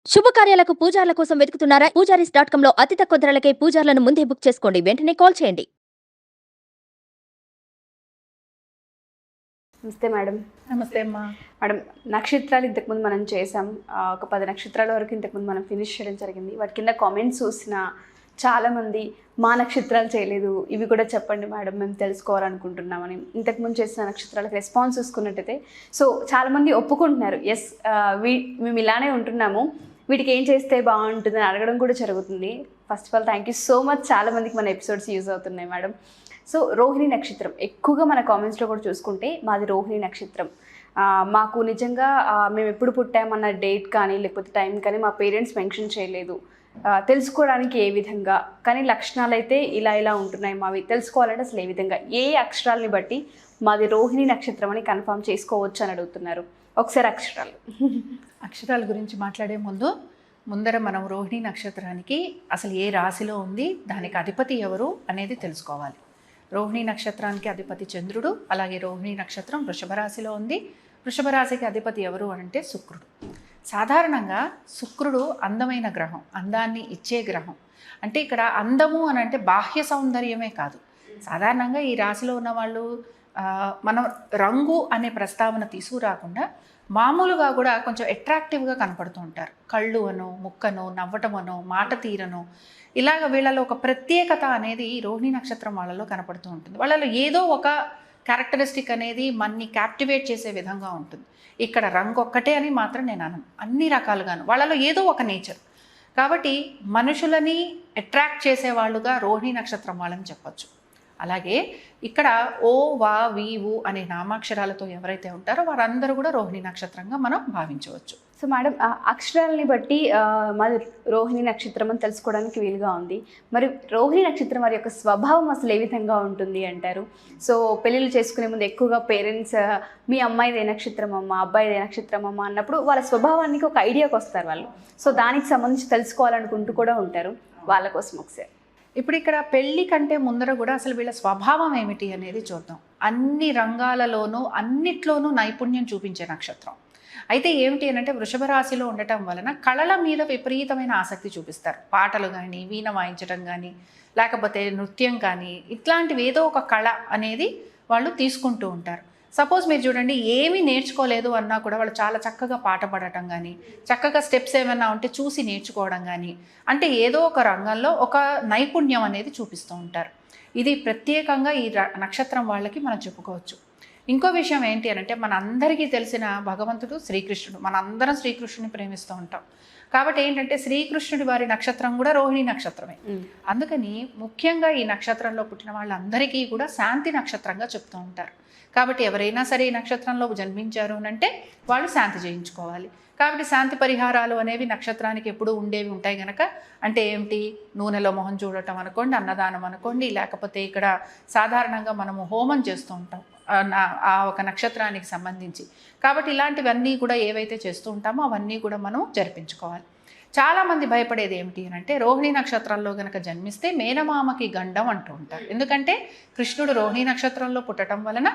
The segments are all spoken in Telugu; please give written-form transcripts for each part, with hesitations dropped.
శుభకార్యాలకు పూజార్ల కోసం వెతుకుతున్నారా? పూజారీస్.com లో అతి తక్కువ ధరలకే పూజార్లను ముందే బుక్ చేసుకోండి. వెంటనే కాల్ చేయండి. నమస్తే మేడం. నమస్తే అమ్మా. మేడం, నక్షత్రాలు ఇంతకుముందు మనం చేసాం. ఒక 10 నక్షత్రాల వరకు ఇంతకుముందు మనం ఫినిష్ చేయడం జరిగింది. వాటి కింద కామెంట్స్ చూసిన చాలామంది మా నక్షత్రాలు చేయలేదు, ఇవి కూడా చెప్పండి మేడం, మేము తెలుసుకోవాలనుకుంటున్నామని. ఇంతకుముందు చేసిన నక్షత్రాలకు రెస్పాన్స్ చూసుకున్నట్టయితే చాలామంది ఒప్పుకుంటున్నారు, ఎస్ మేము ఇలానే ఉంటున్నాము, వీటికి ఏం చేస్తే బాగుంటుందని అడగడం కూడా జరుగుతుంది. First of all thank you so much. చాలామందికి మన ఎపిసోడ్స్ యూజ్ అవుతున్నాయి మేడం. రోహిణి నక్షత్రం ఎక్కువగా మన కామెంట్స్లో కూడా చూసుకుంటే మాది రోహిణి నక్షత్రం. మాకు నిజంగా మేము ఎప్పుడు పుట్టామన్న డేట్ కానీ లేకపోతే టైం కానీ మా పేరెంట్స్ మెన్షన్ చేయలేదు. తెలుసుకోవడానికి ఏ విధంగా, కానీ లక్షణాలు అయితే ఇలా ఇలా ఉంటున్నాయి మావి, తెలుసుకోవాలంటే అసలు ఏ విధంగా, ఏ అక్షరాలని బట్టి మాది రోహిణి నక్షత్రం అని కన్ఫర్మ్ చేసుకోవచ్చు అని అడుగుతున్నారు. ఒకసారి అక్షరాల గురించి మాట్లాడే ముందర మనం రోహిణి నక్షత్రానికి అసలు ఏ రాశిలో ఉంది, దానికి అధిపతి ఎవరు అనేది తెలుసుకోవాలి. రోహిణి నక్షత్రానికి అధిపతి చంద్రుడు. అలాగే రోహిణి నక్షత్రం వృషభ రాశిలో ఉంది. వృషభ రాశికి అధిపతి ఎవరు అంటే శుక్రుడు. సాధారణంగా శుక్రుడు అందమైన గ్రహం, అందాన్ని ఇచ్చే గ్రహం. అంటే ఇక్కడ అందము అని అంటే బాహ్య సౌందర్యమే కాదు. సాధారణంగా ఈ రాశిలో ఉన్న వాళ్ళు మనం రంగు అనే ప్రస్తావన తీసుకురాకుండా మామూలుగా కూడా కొంచెం అట్రాక్టివ్గా కనపడుతూ ఉంటారు. కళ్ళు అను, ముక్కను, నవ్వటం అను, మాట తీరను, ఇలాగ వీళ్ళలో ఒక ప్రత్యేకత అనేది రోహిణి నక్షత్రం వాళ్ళలో కనపడుతూ ఉంటుంది. వాళ్ళలో ఏదో ఒక క్యారెక్టరిస్టిక్ అనేది మనని క్యాప్టివేట్ చేసే విధంగా ఉంటుంది. ఇక్కడ రంగు ఒక్కటే అని మాత్రం నేను అనను, అన్ని రకాలుగాను వాళ్ళలో ఏదో ఒక నేచర్. కాబట్టి మనుషులని అట్రాక్ట్ చేసేవాళ్ళుగా రోహిణి నక్షత్రం వాళ్ళని చెప్పచ్చు. అలాగే ఇక్కడ ఓ, వా, వి, వు అనే నామాక్షరాలతో ఎవరైతే ఉంటారో వారందరూ కూడా రోహిణి నక్షత్రంగా మనం భావించవచ్చు. మేడం, అక్షరాలని బట్టి మాది రోహిణి నక్షత్రం అని తెలుసుకోవడానికి వీలుగా ఉంది. మరి రోహిణి నక్షత్రం వారి యొక్క స్వభావం అసలు ఏ విధంగా ఉంటుంది అంటారు? పెళ్ళిళ్ళు చేసుకునే ముందు ఎక్కువగా పేరెంట్స్ మీ అమ్మాయిదే నక్షత్రం అమ్మ, అబ్బాయిదే నక్షత్రం అమ్మ అన్నప్పుడు వాళ్ళ స్వభావానికి ఒక ఐడియాకి వస్తారు వాళ్ళు. దానికి సంబంధించి తెలుసుకోవాలనుకుంటూ కూడా ఉంటారు. వాళ్ళ కోసం ఒకసారి ఇప్పుడు ఇక్కడ పెళ్లి కంటే ముందర కూడా అసలు వీళ్ళ స్వభావం ఏమిటి అనేది చూద్దాం. అన్ని రంగాలలోనూ అన్నిట్లోనూ నైపుణ్యం చూపించే నక్షత్రం. అయితే ఏమిటి అంటే వృషభ రాశిలో ఉండటం వలన కళల మీద విపరీతమైన ఆసక్తి చూపిస్తారు. పాటలు కానీ, వీణ వాయించడం కానీ, లేకపోతే నృత్యం కానీ, ఇట్లాంటివి ఏదో ఒక కళ అనేది వాళ్ళు తీసుకుంటూ ఉంటారు. సపోజ్ మీరు చూడండి, ఏమీ నేర్చుకోలేదు అన్నా కూడా వాళ్ళు చాలా చక్కగా పాట పాడటం కానీ, చక్కగా స్టెప్స్ ఏమైనా ఉంటే చూసి నేర్చుకోవడం కానీ, అంటే ఏదో ఒక రంగంలో ఒక నైపుణ్యం అనేది చూపిస్తూ ఉంటారు. ఇది ప్రత్యేకంగా ఈ నక్షత్రం వాళ్ళకి మనం చెప్పుకోవచ్చు. ఇంకో విషయం ఏంటి అంటే మన అందరికీ తెలిసిన భగవంతుడు శ్రీకృష్ణుడు. మనందరం శ్రీకృష్ణుని ప్రేమిస్తూ ఉంటాం. కాబట్టి ఏంటంటే శ్రీకృష్ణుడి వారి నక్షత్రం కూడా రోహిణి నక్షత్రమే. అందుకని ముఖ్యంగా ఈ నక్షత్రంలో పుట్టిన వాళ్ళందరికీ కూడా శాంతి నక్షత్రంగా చెప్తూ ఉంటారు. కాబట్టి ఎవరైనా సరే ఈ నక్షత్రంలో జన్మించారు అంటే వాళ్ళు శాంతి చేయించుకోవాలి. కాబట్టి శాంతి పరిహారాలు అనేవి నక్షత్రానికి ఎప్పుడూ ఉండేవి ఉంటాయి కనుక, అంటే ఏమిటి, నూనెలో మొహం చూడటం అనుకోండి, అన్నదానం అనుకోండి, లేకపోతే ఇక్కడ సాధారణంగా మనము హోమం చేస్తూ ఉంటాం ఆ ఒక నక్షత్రానికి సంబంధించి. కాబట్టి ఇలాంటివన్నీ కూడా ఏవైతే చేస్తూ ఉంటామో అవన్నీ కూడా మనం జరిపించుకోవాలి. చాలామంది భయపడేది ఏమిటి అంటే రోహిణి నక్షత్రంలో కనుక జన్మిస్తే మేనమామకి గండం అంటూ ఉంటారు. ఎందుకంటే కృష్ణుడు రోహిణి నక్షత్రంలో పుట్టడం వలన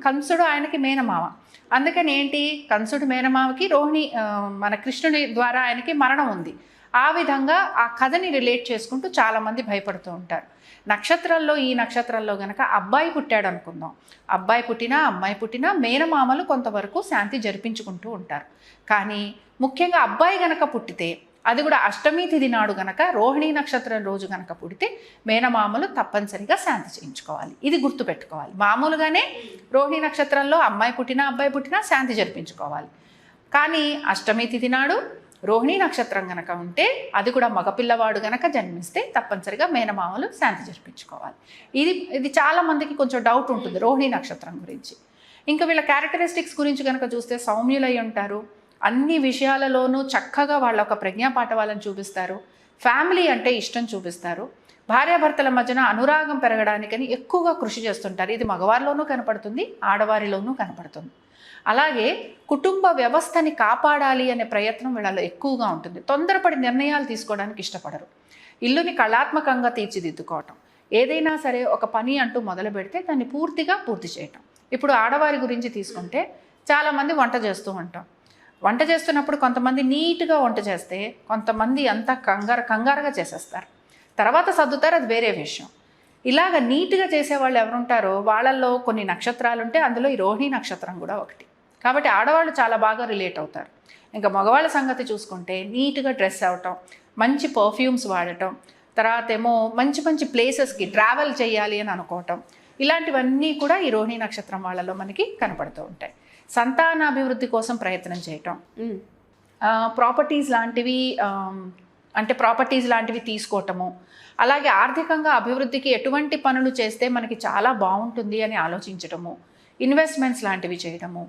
కంసుడు ఆయనకి మేనమామ. అందుకని ఏంటి, కంసుడు మేనమామకి మన కృష్ణుడి ద్వారా ఆయనకి మరణం ఉంది. ఆ విధంగా ఆ కథని రిలేట్ చేసుకుంటూ చాలామంది భయపడుతూ ఉంటారు. నక్షత్రంలో ఈ నక్షత్రంలో గనక అబ్బాయి పుట్టాడు అనుకుందాం, అబ్బాయి పుట్టినా అమ్మాయి పుట్టినా మేనమామలు కొంతవరకు శాంతి జరిపించుకుంటూ ఉంటారు. కానీ ముఖ్యంగా అబ్బాయి గనక పుట్టితే, అది కూడా అష్టమి తిథి నాడు గనక రోహిణి నక్షత్రం రోజు గనక పుడితే మేనమామలు తప్పనిసరిగా శాంతి చేయించుకోవాలి. ఇది గుర్తుపెట్టుకోవాలి. మామూలుగానే రోహిణి నక్షత్రంలో అమ్మాయి పుట్టినా అబ్బాయి పుట్టినా శాంతి జరిపించుకోవాలి. కానీ అష్టమి తిథి నాడు రోహిణి నక్షత్రం గనక ఉంటే, అది కూడా మగపిల్లవాడు గనక జన్మిస్తే తప్పనిసరిగా మేనమామలు శాంతి జరిపించుకోవాలి. ఇది చాలామందికి కొంచెం డౌట్ ఉంటుంది రోహిణి నక్షత్రం గురించి. ఇంకా వీళ్ళ క్యారెక్టరిస్టిక్స్ గురించి కనుక చూస్తే సౌమ్యులై ఉంటారు. అన్ని విషయాలలోనూ చక్కగా వాళ్ళ ఒక ప్రజ్ఞాపాఠవాలను చూపిస్తారు. ఫ్యామిలీ అంటే ఇష్టం చూపిస్తారు. భార్యాభర్తల మధ్యన అనురాగం పెరగడానికని ఎక్కువగా కృషి చేస్తుంటారు. ఇది మగవారిలోనూ కనపడుతుంది, ఆడవారిలోనూ కనపడుతుంది. అలాగే కుటుంబ వ్యవస్థని కాపాడాలి అనే ప్రయత్నం వీళ్ళలో ఎక్కువగా ఉంటుంది. తొందరపడి నిర్ణయాలు తీసుకోవడానికి ఇష్టపడరు. ఇల్లుని కళాత్మకంగా తీర్చిదిద్దుకోవటం, ఏదైనా సరే ఒక పని అంటూ మొదలు పెడితే దాన్ని పూర్తి చేయటం. ఇప్పుడు ఆడవారి గురించి తీసుకుంటే చాలామంది వంట చేస్తూ ఉంటాం. వంట చేస్తున్నప్పుడు కొంతమంది నీట్గా వంట చేస్తే కొంతమంది అంతా కంగారుగా చేసేస్తారు, తర్వాత సర్దుతారు, అది వేరే విషయం. ఇలాగ నీట్గా చేసేవాళ్ళు ఎవరుంటారో వాళ్ళల్లో కొన్ని నక్షత్రాలు ఉంటే అందులో ఈ రోహిణి నక్షత్రం కూడా ఒకటి. కాబట్టి ఆడవాళ్ళు చాలా బాగా రిలేట్ అవుతారు. ఇంకా మగవాళ్ళ సంగతి చూసుకుంటే నీట్గా డ్రెస్ అవటం, మంచి పర్ఫ్యూమ్స్ వాడటం, తర్వాత ఏమో మంచి మంచి ప్లేసెస్కి ట్రావెల్ చేయాలి అని అనుకోవటం, ఇలాంటివన్నీ కూడా ఈ రోహిణి నక్షత్రం వాళ్ళలో మనకి కనపడుతూ ఉంటాయి. సంతానాభివృద్ధి కోసం ప్రయత్నం చేయటం, ప్రాపర్టీస్ లాంటివి తీసుకోవటము, అలాగే ఆర్థికంగా అభివృద్ధికి ఎటువంటి పనులు చేస్తే మనకి చాలా బాగుంటుంది అని ఆలోచించటము, ఇన్వెస్ట్మెంట్స్ లాంటివి చేయటము,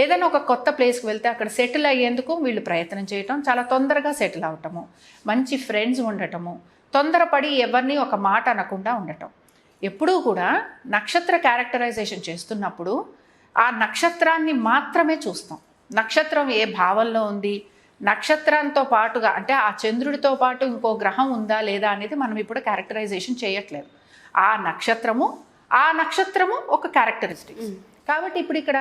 ఏదైనా ఒక కొత్త ప్లేస్కి వెళ్తే అక్కడ సెటిల్ అయ్యేందుకు వీళ్ళు ప్రయత్నం చేయటం, చాలా తొందరగా సెటిల్ అవటము, మంచి ఫ్రెండ్స్ ఉండటము, తొందరపడి ఎవరిని ఒక మాట అనకుండా ఉండటం. ఎప్పుడూ కూడా నక్షత్ర క్యారెక్టరైజేషన్ చేస్తున్నప్పుడు ఆ నక్షత్రాన్ని మాత్రమే చూస్తాం. నక్షత్రం ఏ భావంలో ఉంది, నక్షత్రంతో పాటుగా అంటే ఆ చంద్రుడితో పాటు ఇంకో గ్రహం ఉందా లేదా అనేది మనం ఇప్పుడు క్యారెక్టరైజేషన్ చేయట్లేదు. ఆ నక్షత్రము ఒక క్యారెక్టరిస్టిక్స్. కాబట్టి ఇప్పుడు ఇక్కడ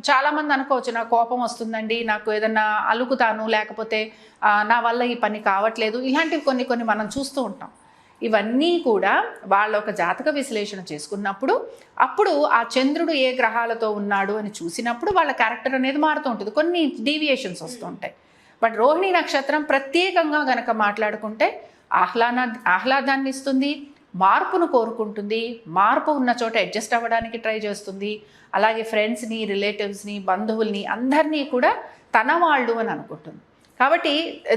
చాలామంది అనుకోవచ్చు, నాకు కోపం వస్తుందండి, నాకు ఏదన్నా అలుకుతాను, లేకపోతే నా వల్ల ఈ పని కావట్లేదు, ఇలాంటివి కొన్ని మనం చూస్తూ ఉంటాం. ఇవన్నీ కూడా వాళ్ళ ఒక జాతక విశ్లేషణ చేసుకున్నప్పుడు అప్పుడు ఆ చంద్రుడు ఏ గ్రహాలతో ఉన్నాడు అని చూసినప్పుడు వాళ్ళ క్యారెక్టర్ అనేది మారుతూ ఉంటుంది, కొన్ని డీవియేషన్స్ వస్తూ ఉంటాయి. బట్ రోహిణి నక్షత్రం ప్రత్యేకంగా గనక మాట్లాడుకుంటే ఆహ్లాదాన్ని ఇస్తుంది, మార్పును కోరుకుంటుంది, మార్పు ఉన్న చోట అడ్జస్ట్ అవ్వడానికి ట్రై చేస్తుంది, అలాగే ఫ్రెండ్స్ని, రిలేటివ్స్ని, బంధువుల్ని అందరినీ కూడా తన వాళ్ళు అని అనుకుంటుంది. కాబట్టి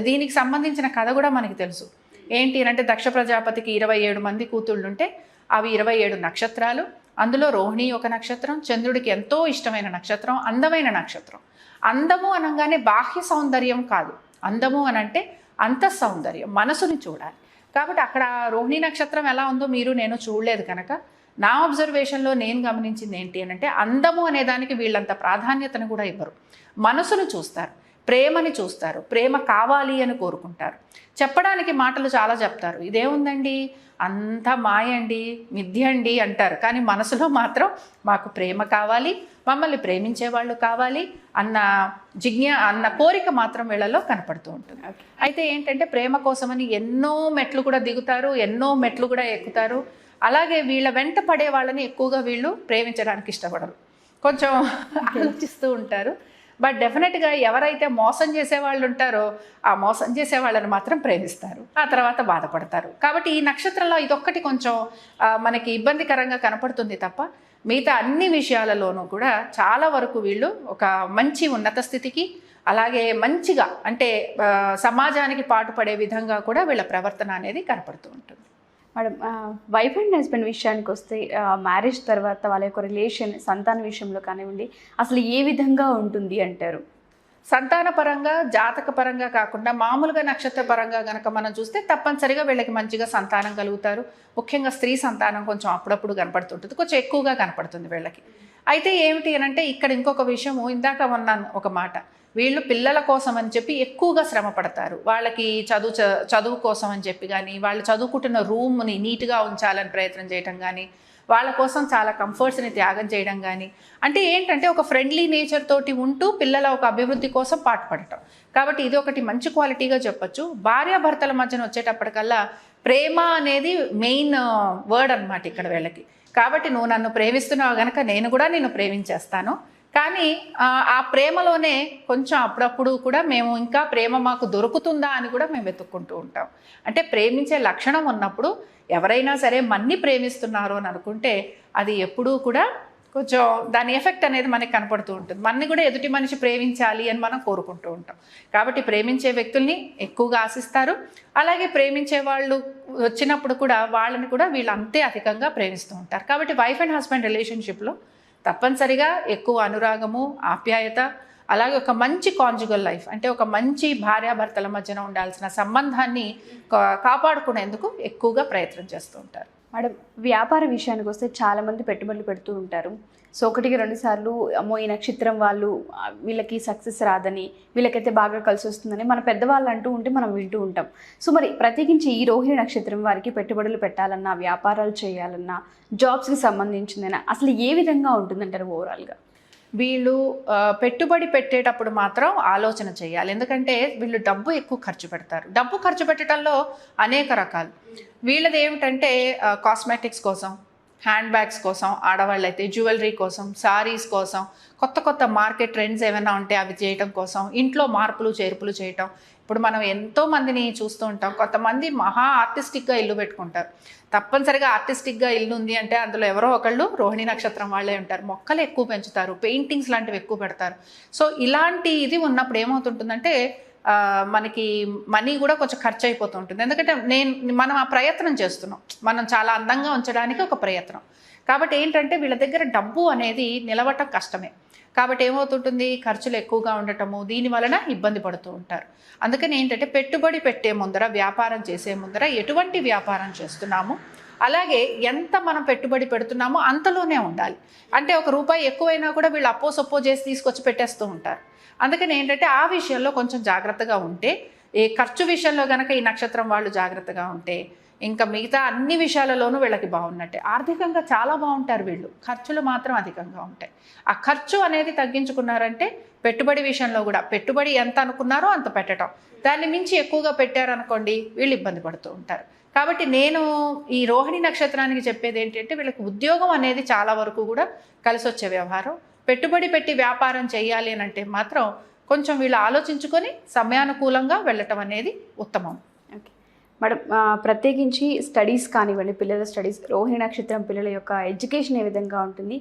దీనికి సంబంధించిన కథ కూడా మనకి తెలుసు. ఏంటి అంటే దక్ష ప్రజాపతికి 27 మంది కూతుళ్ళు ఉంటే అవి 27 నక్షత్రాలు, అందులో రోహిణి ఒక నక్షత్రం, చంద్రుడికి ఎంతో ఇష్టమైన నక్షత్రం, అందమైన నక్షత్రం. అందము అనగానే బాహ్య సౌందర్యం కాదు, అందము అనంటే అంతః సౌందర్యం, మనసుని చూడాలి. కాబట్టి అక్కడ రోహిణి నక్షత్రం ఎలా ఉందో నేను చూడలేదు కనుక నా అబ్జర్వేషన్లో నేను గమనించింది ఏంటి అంటే అందము అనే దానికి వీళ్ళంత ప్రాధాన్యతను కూడా ఇవ్వరు, మనసును చూస్తారు, ప్రేమని చూస్తారు, ప్రేమ కావాలి అని కోరుకుంటారు. చెప్పడానికి మాటలు చాలా చెప్తారు, ఇదేముందండి అంతా మాయండి, మిథ్య అండి అంటారు, కానీ మనసులో మాత్రం మాకు ప్రేమ కావాలి, మమ్మల్ని ప్రేమించే వాళ్ళు కావాలి అన్న కోరిక మాత్రం వీళ్ళలో కనపడుతూ ఉంటుంది. అయితే ఏంటంటే ప్రేమ కోసమని ఎన్నో మెట్లు కూడా దిగుతారు, ఎన్నో మెట్లు కూడా ఎక్కుతారు. అలాగే వీళ్ళ వెంట పడే వాళ్ళని ఎక్కువగా వీళ్ళు ప్రేమించడానికి ఇష్టపడరు, కొంచెం ఆలోచిస్తూ ఉంటారు. బట్ డెఫినెట్గా ఎవరైతే మోసం చేసే వాళ్ళు ఉంటారో ఆ మోసం చేసే వాళ్ళని మాత్రం ప్రేమిస్తారు, ఆ తర్వాత బాధపడతారు. కాబట్టి ఈ నక్షత్రంలో ఇదొక్కటి కొంచెం మనకి ఇబ్బందికరంగా కనపడుతుంది తప్ప మిగతా అన్ని విషయాలలోనూ కూడా చాలా వరకు వీళ్ళు ఒక మంచి ఉన్నత స్థితికి, అలాగే మంచిగా అంటే సమాజానికి పాటుపడే విధంగా కూడా వీళ్ళ ప్రవర్తన అనేది కనపడుతూ ఉంటుంది. మేడం, వైఫ్ అండ్ హస్బెండ్ విషయానికి వస్తే మ్యారేజ్ తర్వాత వాళ్ళ యొక్క రిలేషన్ సంతాన విషయంలో కానివ్వండి అసలు ఏ విధంగా ఉంటుంది అంటారు? సంతాన పరంగా, జాతక పరంగా కాకుండా మామూలుగా నక్షత్ర పరంగా కనుక మనం చూస్తే తప్పనిసరిగా వీళ్ళకి మంచిగా సంతానం కలుగుతారు. ముఖ్యంగా స్త్రీ సంతానం కొంచెం అప్పుడప్పుడు కనపడుతుంటుంది, కొంచెం ఎక్కువగా కనపడుతుంది వీళ్ళకి. అయితే ఏమిటి అని అంటే ఇక్కడ ఇంకొక విషయము, ఇందాక ఉన్నాను ఒక మాట, వీళ్ళు పిల్లల కోసం అని చెప్పి ఎక్కువగా శ్రమ పడతారు. వాళ్ళకి చదువు కోసం అని చెప్పి కానీ, వాళ్ళు చదువుకుంటున్న రూమ్ని నీట్గా ఉంచాలని ప్రయత్నం చేయటం కానీ, వాళ్ళ కోసం చాలా కంఫర్ట్స్ని త్యాగం చేయడం కానీ, అంటే ఏంటంటే ఒక ఫ్రెండ్లీ నేచర్ తోటి ఉంటూ పిల్లల ఒక అభివృద్ధి కోసం పాటుపడటం. కాబట్టి ఇది ఒకటి మంచి క్వాలిటీగా చెప్పొచ్చు. భార్యాభర్తల మధ్యన వచ్చేటప్పటికల్లా ప్రేమ అనేది మెయిన్ వర్డ్ అనమాట ఇక్కడ వీళ్ళకి. కాబట్టి నువ్వు నన్ను ప్రేమిస్తున్నావు కనుక నేను కూడా నిన్ను ప్రేమించేస్తాను, కానీ ఆ ప్రేమలోనే కొంచెం అప్పుడప్పుడు కూడా మేము ఇంకా ప్రేమ మాకు దొరుకుతుందా అని కూడా మేము వెతుక్కుంటూ ఉంటాం. అంటే ప్రేమించే లక్షణం ఉన్నప్పుడు ఎవరైనా సరే మన్ని ప్రేమిస్తున్నారు అని అనుకుంటే అది ఎప్పుడూ కూడా కొంచెం దాని ఎఫెక్ట్ అనేది మనకి కనపడుతూ ఉంటుంది. మన్ని కూడా ఎదుటి మనిషి ప్రేమించాలి అని మనం కోరుకుంటూ ఉంటాం. కాబట్టి ప్రేమించే వ్యక్తుల్ని ఎక్కువగా ఆశిస్తారు. అలాగే ప్రేమించే వాళ్ళు వచ్చినప్పుడు కూడా వాళ్ళని కూడా వీళ్ళు అంతే అధికంగా ప్రేమిస్తూ ఉంటారు. కాబట్టి వైఫ్ అండ్ హస్బెండ్ రిలేషన్షిప్లో తప్పనిసరిగా ఎక్కువ అనురాగము, ఆప్యాయత, అలాగే ఒక మంచి కాంజుగల్ లైఫ్ అంటే ఒక మంచి భార్యాభర్తల మధ్యన ఉండాల్సిన సంబంధాన్ని కాపాడుకునేందుకు ఎక్కువగా ప్రయత్నం చేస్తూ ఉంటారు. మేడం, వ్యాపార విషయానికి వస్తే చాలామంది పెట్టుబడులు పెడుతూ ఉంటారు. సో 1-2 సార్లు అమ్మో ఈ నక్షత్రం వాళ్ళు వీళ్ళకి సక్సెస్ రాదని, వీళ్ళకైతే బాగా కలిసి వస్తుందని మన పెద్దవాళ్ళు అంటూ ఉంటే మనం వింటూ ఉంటాం. సో మరి ప్రత్యేకించి ఈ రోహిణి నక్షత్రం వారికి పెట్టుబడులు పెట్టాలన్నా, వ్యాపారాలు చేయాలన్నా, జాబ్స్కి సంబంధించిందైనా అసలు ఏ విధంగా ఉంటుందంటారు ఓవరాల్గా? వీళ్ళు పెట్టుబడి పెట్టేటప్పుడు మాత్రం ఆలోచన చేయాలి. ఎందుకంటే వీళ్ళు డబ్బు ఎక్కువ ఖర్చు పెడతారు. డబ్బు ఖర్చు పెట్టడంలో అనేక రకాలు. వీళ్ళది ఏమిటంటే కాస్మెటిక్స్ కోసం, హ్యాండ్ బ్యాగ్స్ కోసం, ఆడవాళ్ళైతే జ్యువెలరీ కోసం, సారీస్ కోసం, కొత్త కొత్త మార్కెట్ ట్రెండ్స్ ఏమైనా ఉంటే అవి చేయటం కోసం, ఇంట్లో మార్పులు చేర్పులు చేయటం. ఇప్పుడు మనం ఎంతో మందిని చూస్తూ ఉంటాం. కొంతమంది మహా ఆర్టిస్టిక్గా ఇల్లు పెట్టుకుంటారు. తప్పనిసరిగా ఆర్టిస్టిక్గా ఇల్లు ఉంది అంటే అందులో ఎవరో ఒకళ్ళు రోహిణి నక్షత్రం వాళ్ళే ఉంటారు. మొక్కలు ఎక్కువ పెంచుతారు, పెయింటింగ్స్ లాంటివి ఎక్కువ పెడతారు. సో ఇలాంటి ఇది ఉన్నప్పుడు ఏమవుతుంటుందంటే మనకి మనీ కూడా కొంచెం ఖర్చు అయిపోతూ ఉంటుంది. ఎందుకంటే మనం ఆ ప్రయత్నం చేస్తున్నాం, మనం చాలా అందంగా ఉంచడానికి ఒక ప్రయత్నం. కాబట్టి ఏంటంటే వీళ్ళ దగ్గర డబ్బు అనేది నిలవటం కష్టమే. కాబట్టి ఏమవుతుంటుంది, ఖర్చులు ఎక్కువగా ఉండటము, దీని వలన ఇబ్బంది పడుతూ ఉంటారు. అందుకని ఏంటంటే పెట్టుబడి పెట్టే ముందర, వ్యాపారం చేసే ముందర ఎటువంటి వ్యాపారం చేస్తున్నాము, అలాగే ఎంత మనం పెట్టుబడి పెడుతున్నామో అంతలోనే ఉండాలి. అంటే ₹1 ఎక్కువైనా కూడా వీళ్ళు అప్పో సొప్పో చేసి తీసుకొచ్చి పెట్టేస్తూ ఉంటారు. అందుకని ఏంటంటే ఆ విషయంలో కొంచెం జాగ్రత్తగా ఉంటే, ఈ ఖర్చు విషయంలో కనుక ఈ నక్షత్రం వాళ్ళు జాగ్రత్తగా ఉంటే ఇంకా మిగతా అన్ని విషయాలలోనూ వీళ్ళకి బాగున్నట్టే. ఆర్థికంగా చాలా బాగుంటారు వీళ్ళు, ఖర్చులు మాత్రం అధికంగా ఉంటాయి. ఆ ఖర్చు అనేది తగ్గించుకున్నారంటే పెట్టుబడి విషయంలో కూడా పెట్టుబడి ఎంత అనుకున్నారో అంత పెట్టడం, దాన్ని మించి ఎక్కువగా పెట్టారనుకోండి వీళ్ళు ఇబ్బంది పడుతూ ఉంటారు. కాబట్టి నేను ఈ రోహిణి నక్షత్రానికి చెప్పేది ఏంటంటే వీళ్ళకి ఉద్యోగం అనేది చాలా వరకు కూడా కలిసి వచ్చే వ్యవహారం. పెట్టుబడి పెట్టి వ్యాపారం చేయాలి అని అంటే మాత్రం కొంచెం వీళ్ళు ఆలోచించుకొని సమయానుకూలంగా వెళ్ళటం అనేది ఉత్తమం. ఓకే మేడం, ప్రత్యేకించి స్టడీస్ కానివ్వండి, పిల్లల స్టడీస్, రోహిణి నక్షత్రం పిల్లల యొక్క ఎడ్యుకేషన్ ఏ విధంగా ఉంటుంది,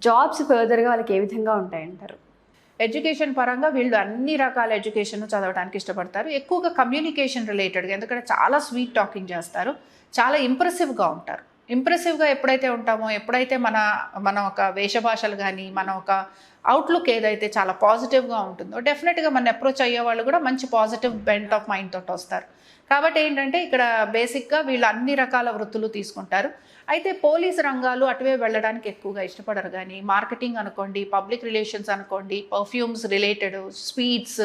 జాబ్స్ ఫర్దర్గా వాళ్ళకి ఏ విధంగా ఉంటాయంటారు? ఎడ్యుకేషన్ పరంగా వీళ్ళు అన్ని రకాల ఎడ్యుకేషన్ చదవడానికి ఇష్టపడతారు. ఎక్కువగా కమ్యూనికేషన్ రిలేటెడ్గా, ఎందుకంటే చాలా స్వీట్ టాకింగ్ చేస్తారు, చాలా ఇంప్రెసివ్గా ఉంటారు. ఇంప్రెసివ్గా ఎప్పుడైతే ఉంటామో, ఎప్పుడైతే మన ఒక వేషభాషలు కానీ, మన ఒక అవుట్లుక్ ఏదైతే చాలా పాజిటివ్గా ఉంటుందో, డెఫినెట్గా మన అప్రోచ్ అయ్యే వాళ్ళు కూడా మంచి పాజిటివ్ బెంట్ ఆఫ్ మైండ్ తోటి వస్తారు. కాబట్టి ఏంటంటే ఇక్కడ బేసిక్గా వీళ్ళు అన్ని రకాల వృత్తులు తీసుకుంటారు. అయితే పోలీసు రంగాలు అటువే వెళ్ళడానికి ఎక్కువగా ఇష్టపడరు. కానీ మార్కెటింగ్ అనుకోండి, పబ్లిక్ రిలేషన్స్ అనుకోండి, పర్ఫ్యూమ్స్ రిలేటెడ్, స్వీట్స్,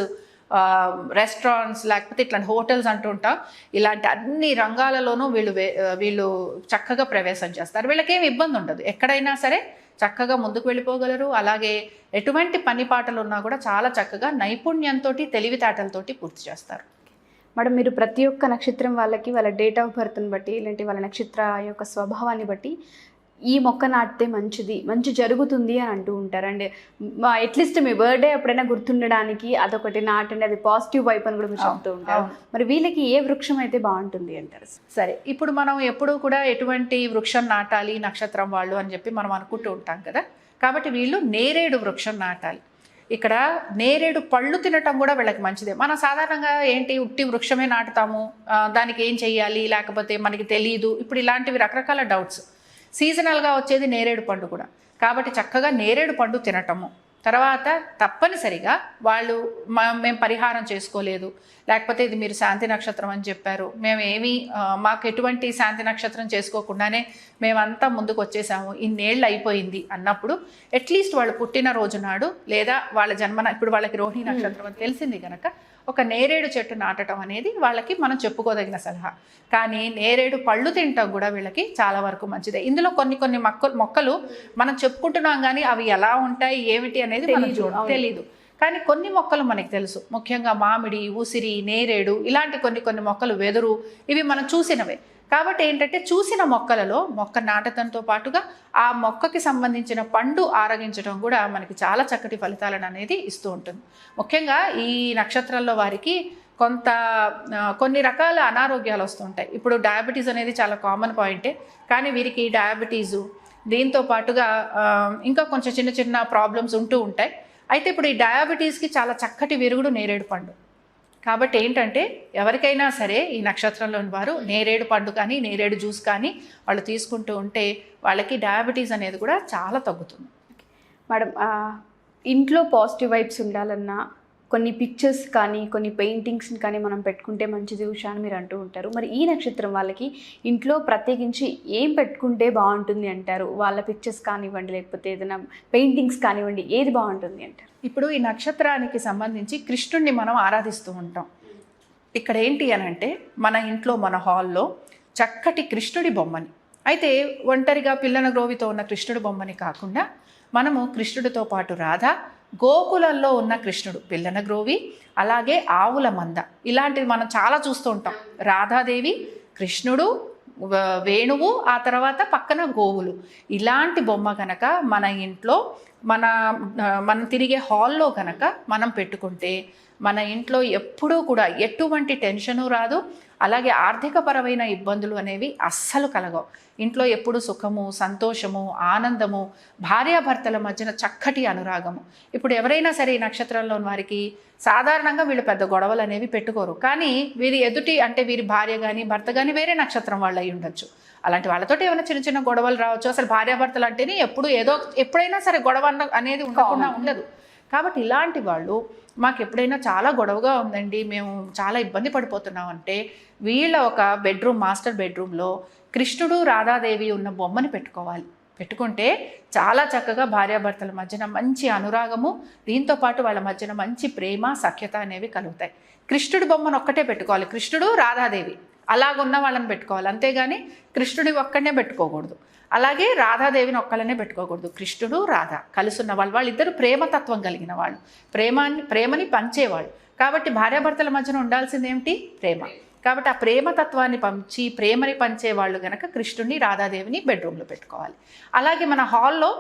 రెస్టారెంట్స్, లేకపోతే ఇట్లాంటి హోటల్స్ అంటుంటాం, ఇలాంటి అన్ని రంగాలలోనూ వీళ్ళు చక్కగా ప్రవేశం చేస్తారు. వీళ్ళకేం ఇబ్బంది ఉండదు, ఎక్కడైనా సరే చక్కగా ముందుకు వెళ్ళిపోగలరు. అలాగే ఎటువంటి పని పాటలు ఉన్నా కూడా చాలా చక్కగా నైపుణ్యంతో, తెలివితేటలతోటి పూర్తి చేస్తారు. మేడం, మీరు ప్రతి ఒక్క నక్షత్రం వాళ్ళకి వాళ్ళ డేట్ ఆఫ్ బర్త్ని బట్టి, ఇలాంటి వాళ్ళ నక్షత్ర యొక్క స్వభావాన్ని బట్టి ఈ మొక్క నాటితే మంచి జరుగుతుంది అని అంటూ ఉంటారు. అండ్ అట్లీస్ట్ మీ బర్త్డే ఎప్పుడైనా గుర్తుండడానికి అదొకటి నాటండి, అది పాజిటివ్ వైపు అని కూడా మీరు చెప్తూ ఉంటారు. మరి వీళ్ళకి ఏ వృక్షం అయితే బాగుంటుంది అంటారు? సరే, ఇప్పుడు మనం ఎప్పుడూ కూడా ఎటువంటి వృక్షం నాటాలి నక్షత్రం వాళ్ళు అని చెప్పి మనం అనుకుంటూ ఉంటాం కదా. కాబట్టి వీళ్ళు నేరేడు వృక్షం నాటాలి. ఇక్కడ నేరేడు పళ్ళు తినటం కూడా వీళ్ళకి మంచిదే. మనం సాధారణంగా ఏంటి, ఉట్టి వృక్షమే నాటుతాము, దానికి ఏం చెయ్యాలి, లేకపోతే మనకి తెలియదు, ఇప్పుడు ఇలాంటివి రకరకాల డౌట్స్. సీజనల్గా వచ్చేది నేరేడు పండు కూడా. కాబట్టి చక్కగా నేరేడు పండు తినటము, తర్వాత తప్పనిసరిగా వాళ్ళు మేము పరిహారం చేసుకోలేదు, లేకపోతే ఇది మీరు శాంతి నక్షత్రం అని చెప్పారు, మాకు ఎటువంటి శాంతి నక్షత్రం చేసుకోకుండానే మేమంతా ముందుకు వచ్చేసాము, ఇన్నేళ్ళు అయిపోయింది అన్నప్పుడు అట్లీస్ట్ వాళ్ళు పుట్టినరోజు నాడు లేదా వాళ్ళ ఇప్పుడు వాళ్ళకి రోహిణి నక్షత్రం అని తెలిసింది కనుక ఒక నేరేడు చెట్టు నాటడం అనేది వాళ్ళకి మనం చెప్పుకోదగిన సలహా. కానీ నేరేడు పళ్ళు తినటం కూడా వీళ్ళకి చాలా వరకు మంచిదే. ఇందులో కొన్ని మొక్కలు మనం చెప్పుకుంటున్నాం కానీ అవి ఎలా ఉంటాయి ఏమిటి అనేది తెలీదు. కానీ కొన్ని మొక్కలు మనకి తెలుసు, ముఖ్యంగా మామిడి, ఉసిరి, నేరేడు, ఇలాంటి కొన్ని మొక్కలు, వెదురు, ఇవి మనం చూసినవే. కాబట్టి ఏంటంటే చూసిన మొక్కలలో మొక్క నాటడంతో పాటుగా ఆ మొక్కకి సంబంధించిన పండు ఆరగించడం కూడా మనకి చాలా చక్కటి ఫలితాలను అనేది ఇస్తూ ఉంటుంది. ముఖ్యంగా ఈ నక్షత్రంలో వారికి కొన్ని రకాల అనారోగ్యాలు వస్తుంటాయి. ఇప్పుడు డయాబెటీస్ అనేది చాలా కామన్ పాయింటే, కానీ వీరికి డయాబెటీసు, దీంతో పాటుగా ఇంకా కొంచెం చిన్న చిన్న ప్రాబ్లమ్స్ ఉంటూ ఉంటాయి. అయితే ఇప్పుడు ఈ డయాబెటీస్కి చాలా చక్కటి విరుగుడు నేరేడు పండు. కాబట్టి ఏంటంటే ఎవరికైనా సరే ఈ నక్షత్రంలోని వారు నేరేడు పండు కానీ నేరేడు జ్యూస్ కానీ వాళ్ళు తీసుకుంటూ ఉంటే వాళ్ళకి డయాబెటీస్ అనేది కూడా చాలా తగ్గుతుంది. మేడం, ఇంట్లో పాజిటివ్ వైబ్స్ ఉండాలన్నా కొన్ని పిక్చర్స్ కానీ కొన్ని పెయింటింగ్స్ని కానీ మనం పెట్టుకుంటే మంచిది ఉషా అని మీరు అంటూ ఉంటారు. మరి ఈ నక్షత్రం వాళ్ళకి ఇంట్లో ప్రత్యేకించి ఏం పెట్టుకుంటే బాగుంటుంది అంటారు? వాళ్ళ పిక్చర్స్ కానివ్వండి, లేకపోతే ఏదైనా పెయింటింగ్స్ కానివ్వండి, ఏది బాగుంటుంది అంటారు? ఇప్పుడు ఈ నక్షత్రానికి సంబంధించి కృష్ణుడిని మనం ఆరాధిస్తూ ఉంటాం. ఇక్కడ ఏంటి అని అంటే మన ఇంట్లో, మన హాల్లో చక్కటి కృష్ణుడి బొమ్మని అయితే ఒంటరిగా పిల్లన గ్రోవితో ఉన్న కృష్ణుడు బొమ్మని కాకుండా మనము కృష్ణుడితో పాటు రాధ, గోకులంలో ఉన్న కృష్ణుడు పిల్లన గ్రోవి, అలాగే ఆవుల మంద, ఇలాంటివి మనం చాలా చూస్తూ ఉంటాం. రాధాదేవి, కృష్ణుడు, వేణువు, ఆ తర్వాత పక్కన గోవులు, ఇలాంటి బొమ్మ కనుక మన ఇంట్లో మనం తిరిగే హాల్లో కనుక మనం పెట్టుకుంటే మన ఇంట్లో ఎప్పుడూ కూడా ఎటువంటి టెన్షను రాదు, అలాగే ఆర్థికపరమైన ఇబ్బందులు అనేవి అస్సలు కలగవు. ఇంట్లో ఎప్పుడు సుఖము, సంతోషము, ఆనందము, భార్యాభర్తల మధ్యన చక్కటి అనురాగము. ఇప్పుడు ఎవరైనా సరే ఈ నక్షత్రంలోని వారికి సాధారణంగా వీళ్ళు పెద్ద గొడవలు అనేవి పెట్టుకోరు, కానీ వీరి ఎదుటి అంటే వీరి భార్య కానీ భర్త కానీ వేరే నక్షత్రం వాళ్ళు అయి ఉండొచ్చు. అలాంటి వాళ్ళతో ఏమైనా చిన్న చిన్న గొడవలు రావచ్చు. అసలు భార్యాభర్తలు అంటేనే ఎప్పుడైనా సరే గొడవ అనేది ఉండకుండా ఉండదు. కాబట్టి ఇలాంటి వాళ్ళు మాకు ఎప్పుడైనా చాలా గొడవగా ఉందండి, మేము చాలా ఇబ్బంది పడిపోతున్నాం అంటే వీళ్ళ ఒక బెడ్రూమ్, మాస్టర్ బెడ్రూమ్లో కృష్ణుడు, రాధాదేవి ఉన్న బొమ్మని పెట్టుకోవాలి. పెట్టుకుంటే చాలా చక్కగా భార్యాభర్తల మధ్యన మంచి అనురాగము, దీంతోపాటు వాళ్ళ మధ్యన మంచి ప్రేమ, సఖ్యత అనేవి కలుగుతాయి. కృష్ణుడి బొమ్మను ఒక్కటే పెట్టుకోవాలి, కృష్ణుడు, రాధాదేవి అలాగున్న వాళ్ళని పెట్టుకోవాలి, అంతేగాని కృష్ణుడి ఒక్కడనే పెట్టుకోకూడదు. అలాగే రాధాదేవిని ఒక్కళ్ళనే పెట్టుకోకూడదు. కృష్ణుడు, రాధ కలిసి ఉన్న వాళ్ళిద్దరూ ప్రేమతత్వం కలిగిన వాళ్ళు, ప్రేమని పంచేవాళ్ళు. కాబట్టి భార్యాభర్తల మధ్యన ఉండాల్సింది ఏమిటి? ప్రేమ. కాబట్టి ఆ ప్రేమతత్వాన్ని పంచి ప్రేమని పంచేవాళ్ళు కనుక కృష్ణుడిని, రాధాదేవిని బెడ్రూమ్లో పెట్టుకోవాలి. అలాగే మన హాల్లో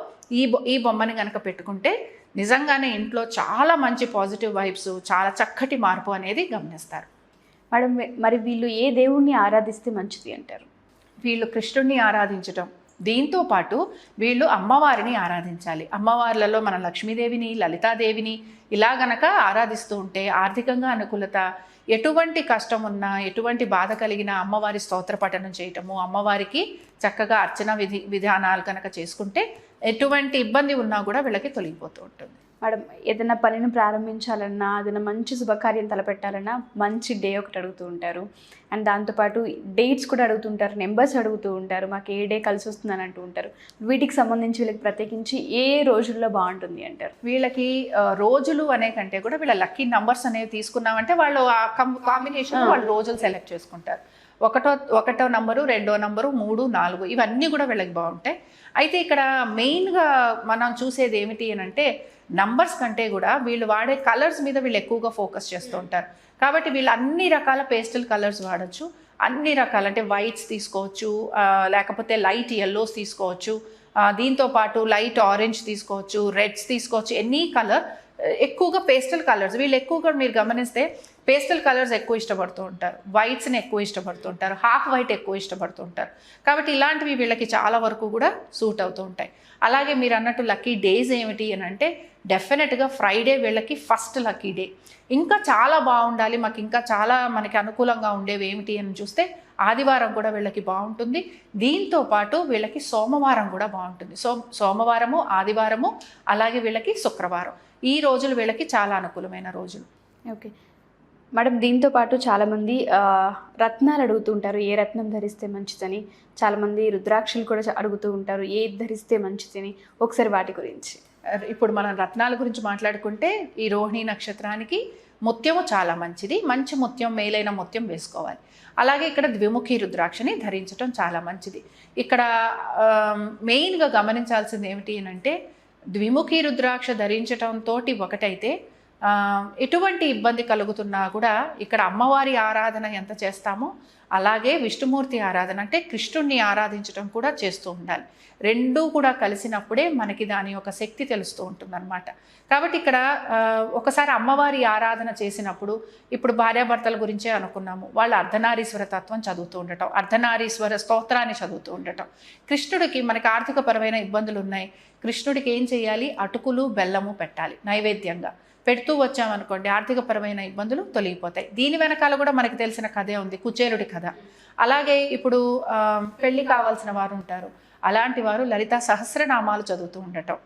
ఈ బొమ్మని కనుక పెట్టుకుంటే నిజంగానే ఇంట్లో చాలా మంచి పాజిటివ్ వైబ్స్, చాలా చక్కటి మార్పు అనేది గమనిస్తారు. మేడం, మరి వీళ్ళు ఏ దేవుణ్ణి ఆరాధిస్తే మంచిది అంటారు? వీళ్ళు కృష్ణుడిని ఆరాధించటం, దీంతో పాటు వీళ్ళు అమ్మవారిని ఆరాధించాలి. అమ్మవార్లలో మన లక్ష్మీదేవిని, లలితాదేవిని ఇలా గనక ఆరాధిస్తూ ఉంటే ఆర్థికంగా అనుకూలత, ఎటువంటి కష్టం ఉన్నా, ఎటువంటి బాధ కలిగినా అమ్మవారి స్తోత్ర పఠనం చేయటము, అమ్మవారికి చక్కగా అర్చన విధానాలు కనుక చేసుకుంటే ఎటువంటి ఇబ్బంది ఉన్నా కూడా వీళ్ళకి తొలగిపోతూ ఉంటుంది. మేడం, ఏదైనా పనిని ప్రారంభించాలన్నా, ఏదైనా మంచి శుభకార్యం తలపెట్టాలన్నా మంచి డే ఒకటి అడుగుతూ ఉంటారు. అండ్ దాంతోపాటు డేట్స్ కూడా అడుగుతుంటారు, నెంబర్స్ అడుగుతూ ఉంటారు, మాకు ఏ డే కలిసి వస్తుందని అంటూ ఉంటారు. వీటికి సంబంధించి వీళ్ళకి ప్రత్యేకించి ఏ రోజుల్లో బాగుంటుంది అంటారు? వీళ్ళకి రోజులు అనే కంటే కూడా వీళ్ళ లక్కీ నంబర్స్ అనేవి తీసుకున్నామంటే వాళ్ళు ఆ కాంబినేషన్ వాళ్ళు రోజులు సెలెక్ట్ చేసుకుంటారు. ఒకటో నంబరు, రెండో నంబరు, 3, 4 ఇవన్నీ కూడా వీళ్ళకి బాగుంటాయి. అయితే ఇక్కడ మెయిన్గా మనం చూసేది ఏమిటి అని అంటే నంబర్స్ కంటే కూడా వీళ్ళు వాడే కలర్స్ మీద వీళ్ళు ఎక్కువగా ఫోకస్ చేస్తూ ఉంటారు. కాబట్టి వీళ్ళు అన్ని రకాల పేస్టల్ కలర్స్ వాడచ్చు. అన్ని రకాల అంటే వైట్స్ తీసుకోవచ్చు, లేకపోతే లైట్ ఎల్లోస్ తీసుకోవచ్చు, దీంతోపాటు లైట్ ఆరెంజ్ తీసుకోవచ్చు, రెడ్స్ తీసుకోవచ్చు. ఎనీ కలర్, ఎక్కువగా పేస్టల్ కలర్స్ వీళ్ళు ఎక్కువగా మీరు గమనిస్తే పేస్టల్ కలర్స్ ఎక్కువ ఇష్టపడుతూ ఉంటారు, వైట్స్ని ఎక్కువ ఇష్టపడుతూ ఉంటారు, హాఫ్ వైట్ ఎక్కువ ఇష్టపడుతూ ఉంటారు. కాబట్టి ఇలాంటివి వీళ్ళకి చాలా వరకు కూడా సూట్ అవుతూ ఉంటాయి. అలాగే మీరు అన్నట్టు లక్కీ డేస్ ఏమిటి అని అంటే డెఫినెట్గా ఫ్రైడే వీళ్ళకి ఫస్ట్ లక్కీ డే. ఇంకా చాలా బాగుండాలి, మాకు ఇంకా చాలా మనకి అనుకూలంగా ఉండేవి ఏమిటి అని చూస్తే ఆదివారం కూడా వీళ్ళకి బాగుంటుంది. దీంతో పాటు వీళ్ళకి సోమవారం కూడా బాగుంటుంది. సోమవారము, ఆదివారము, అలాగే వీళ్ళకి శుక్రవారం, ఈ రోజులు వీళ్ళకి చాలా అనుకూలమైన రోజులు. ఓకే మేడం, దీంతో పాటు చాలామంది రత్నాలు అడుగుతూ ఉంటారు, ఏ రత్నం ధరిస్తే మంచిదని. చాలామంది రుద్రాక్షలు కూడా అడుగుతూ ఉంటారు, ఏది ధరిస్తే మంచిదని. ఒకసారి వాటి గురించి. ఇప్పుడు మనం రత్నాల గురించి మాట్లాడుకుంటే ఈ రోహిణి నక్షత్రానికి ముత్యము చాలా మంచిది. మంచి ముత్యం, మేలైన ముత్యం వేసుకోవాలి. అలాగే ఇక్కడ ద్విముఖి రుద్రాక్షని ధరించడం చాలా మంచిది. ఇక్కడ మెయిన్గా గమనించాల్సింది ఏమిటి అంటే ద్విముఖి రుద్రాక్ష ధరించడంతో ఒకటైతే ఎటువంటి ఇబ్బంది కలుగుతున్నా కూడా ఇక్కడ అమ్మవారి ఆరాధన ఎంత చేస్తామో అలాగే విష్ణుమూర్తి ఆరాధన అంటే కృష్ణుణ్ణి ఆరాధించడం కూడా చేస్తూ ఉండాలి. రెండూ కూడా కలిసినప్పుడే మనకి దాని యొక్క శక్తి తెలుస్తూ ఉంటుందన్నమాట. కాబట్టి ఇక్కడ ఒకసారి అమ్మవారి ఆరాధన చేసినప్పుడు, ఇప్పుడు భార్యాభర్తల గురించే అనుకున్నాము, వాళ్ళు అర్ధనారీశ్వర తత్వం చదువుతూ ఉండటం, అర్ధనారీశ్వర స్తోత్రాన్ని చదువుతూ ఉండటం. కృష్ణుడికి మనకి ఆర్థికపరమైన ఇబ్బందులు ఉన్నాయి, కృష్ణుడికి ఏం చేయాలి? అటుకులు, బెల్లము పెట్టాలి నైవేద్యంగా. పెడుతూ వచ్చామనుకోండి ఆర్థికపరమైన ఇబ్బందులు తొలగిపోతాయి. దీని వెనకాల కూడా మనకి తెలిసిన కథే ఉంది, కుచేలుడి కథ. అలాగే ఇప్పుడు పెళ్లి కావాల్సిన వారు ఉంటారు, అలాంటి వారు లలితా సహస్రనామాలు చదువుతూ ఉండటం.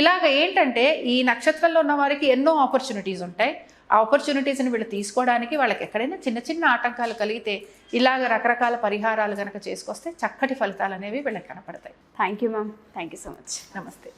ఇలాగ ఏంటంటే ఈ నక్షత్రంలో ఉన్న వారికి ఎన్నో ఆపర్చునిటీస్ ఉంటాయి. ఆ ఆపర్చునిటీస్ని వీళ్ళు తీసుకోవడానికి వాళ్ళకి ఎక్కడైనా చిన్న చిన్న ఆటంకాలు కలిగితే ఇలాగ రకరకాల పరిహారాలు కనుక చేసుకొస్తే చక్కటి ఫలితాలు అనేవి వీళ్ళకి కనపడతాయి. Thank you ma'am, thank you so much. నమస్తే.